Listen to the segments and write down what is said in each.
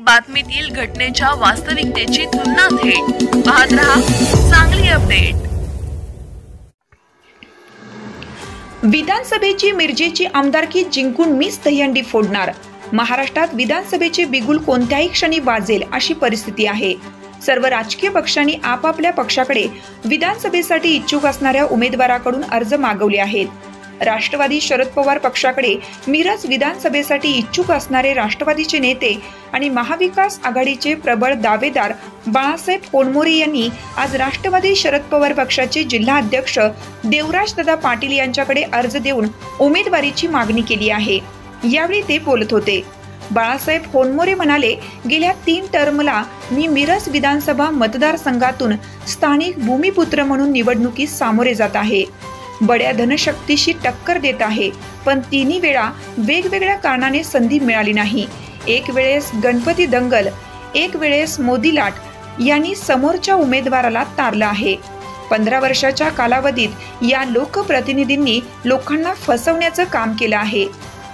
बातमीतील घटनेच्या वास्तविकतेची तुलना थेट पाहत रहा सांगली अपडेट। विधानसभेची मिरजेची आमदारकी जिंकून मीच दहीहंडी फोडणार। महाराष्ट्रात विधानसभेचे बिगुल कोणत्याही क्षणी वाजेल अशी परिस्थिती आहे। सर्व राजकीय पक्षांनी आपापल्या पक्षाकडे विधानसभेसाठी इच्छुक असणाऱ्या उमेदवाराकडून अर्ज मागवले आहेत। राष्ट्रवादी शरद पवार पक्षाकडे मिरज विधानसभेसाठी इच्छुक असणारे राष्ट्रवादीचे नेते आणि महाविकास आघाडीचे प्रबळ दावेदार बाळासाहेब होनमोरे यांनी आज राष्ट्रवादी शरद पवार पक्षाचे जिल्हा अध्यक्ष देवराजदादा पाटील यांच्याकडे अर्ज देऊन उमेदवारीची मागणी केली आहे। यावेळी ते बोलत होते। बाळासाहेब होनमोरे म्हणाले, गेल्या 3 टर्मला मी मिरज विधानसभा मतदारसंघातून स्थानिक भूमिपुत्र म्हणून निवडणुकीस सामोरे जात आहे। बड्या धनशक्तीशी टक्कर देत आहे, पण तिन्ही वेळा वेगवेगळ्या कारणाने संधी मिळाली नाही। एक वेळेस गणपती दंगल, एक वेळेस मोदी लाट यांनी समोरच्या उमेदवाराला तारलं आहे। 15 वर्षाच्या कालावधीत या लोकप्रतिनिधींनी लोकांना फसवण्याचं काम केलं आहे।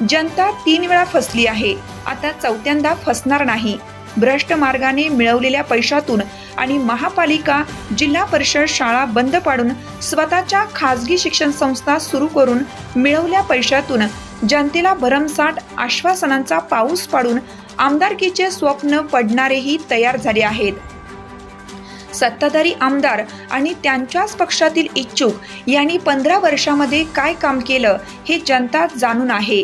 जनता 3 वेळा फसली आहे, आता 4थ्यांदा फसणार नाही। भ्रष्ट मार्गाने मिळवलेल्या पैशातून आणि महापालिका जिल्हा परिषद शाळा बंद पाडून स्वतःच्या खासगी शिक्षण संस्था सुरू करून मिळवल्या पैशातून जनतेला भरमसाठ आश्वासनांचा पाऊस पाडून आमदारकीचे स्वप्न पडणारेही तयार झाले आहेत। सत्ताधारी आमदार आणि त्यांच्याच पक्षातील इच्छुक यांनी 15 वर्षामध्ये काय काम केलं हे जनता जाणून आहे।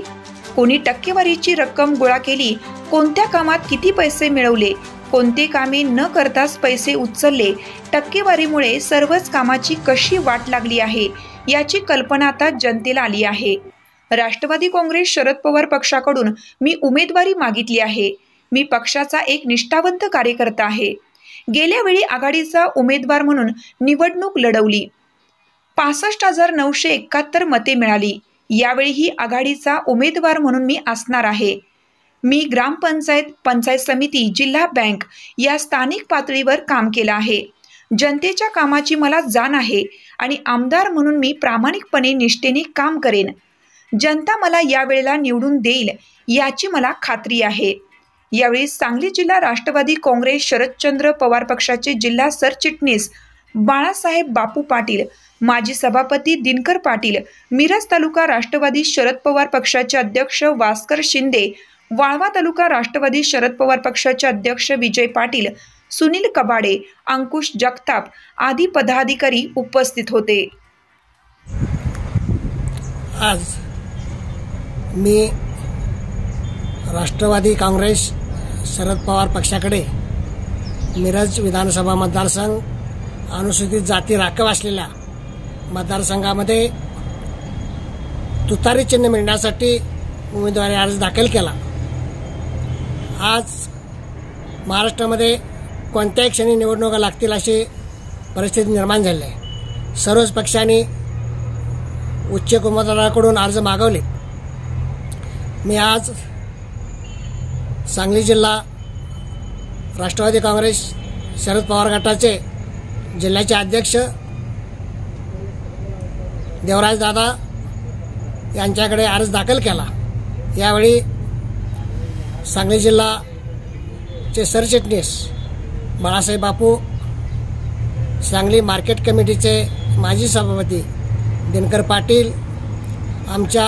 कोणी टक्केवारीची रक्कम गोळा केली, कोणत्या कामात किती पैसे मिळवले, कोणते कामे न करताच पैसे उचलले, टक्केवारीमुळे सर्वच कामाची कशी वाट लागली आहे याची कल्पना आता जनतेला आली आहे। राष्ट्रवादी काँग्रेस शरद पवार पक्षाकडून मी उमेदवारी मागितली आहे। मी पक्षाचा एक निष्ठावंत कार्यकर्ता आहे। गेल्या वेळी आघाडीचा उमेदवार म्हणून निवडणूक लढवली, 65,971 मते मिळाली। यावेळीही आघाडीचा उमेदवार म्हणून मी असणार आहे। मी ग्रामपंचायत, पंचायत समिती, जिल्हा बँक या स्थानिक पातळीवर काम केलं आहे। जनतेच्या कामाची मला जाण आहे आणि आमदार म्हणून मी प्रामाणिकपणे निष्ठेने काम करेन। जनता मला यावेळेला निवडून देईल याची मला खात्री आहे। यावेळी सांगली जिल्हा राष्ट्रवादी काँग्रेस शरदचंद्र पवार पक्षाचे जिल्हा सरचिटणीस बाळासाहेब बापू पाटील, माजी सभापती दिनकर पाटील, मिरज तालुका राष्ट्रवादी शरद पवार पक्षाचे अध्यक्ष भास्कर शिंदे, वाळवा तालुका राष्ट्रवादी शरद पवार पक्षाचे अध्यक्ष विजय पाटील, सुनील कबाडे, अंकुश जगताप आदी पदाधिकारी उपस्थित होते। आज मी राष्ट्रवादी काँग्रेस शरद पवार पक्षाकडे मिरज विधानसभा मतदारसंघ अनुसूचित जाती राखीव असलेल्या मतदारसंघामध्ये तुतारी चिन्ह मिळण्यासाठी उमेदवारी अर्ज दाखल केला। आज महाराष्ट्रामध्ये कोणत्याही क्षणी निवडणुका लागतील अशी परिस्थिती निर्माण झाली आहे। सर्वच पक्षांनी उच्च उमेदवाराकडून अर्ज मागवले। मी आज सांगली जिल्हा राष्ट्रवादी काँग्रेस शरद पवार गटाचे जिल्ह्याचे अध्यक्ष देवराजदादा यांच्याकडे अर्ज दाखल केला। यावेळी सांगली जिल्हाचे सरचिटणीस बाळासाहेब बापू, सांगली मार्केट कमिटीचे माजी सभापती दिनकर पाटील, आमच्या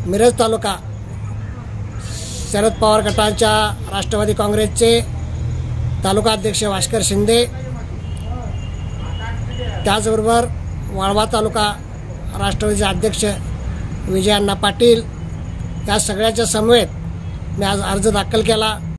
मिरज तालुका शरद पवार गटाच्या राष्ट्रवादी काँग्रेसचे तालुका अध्यक्ष भास्कर शिंदे, त्याचबरोबर वाळवा तालुका राष्ट्रवादीचे अध्यक्ष विजय अण्णा पाटील या सगळ्याच्या समवेत मी आज अर्ज दाखल केला।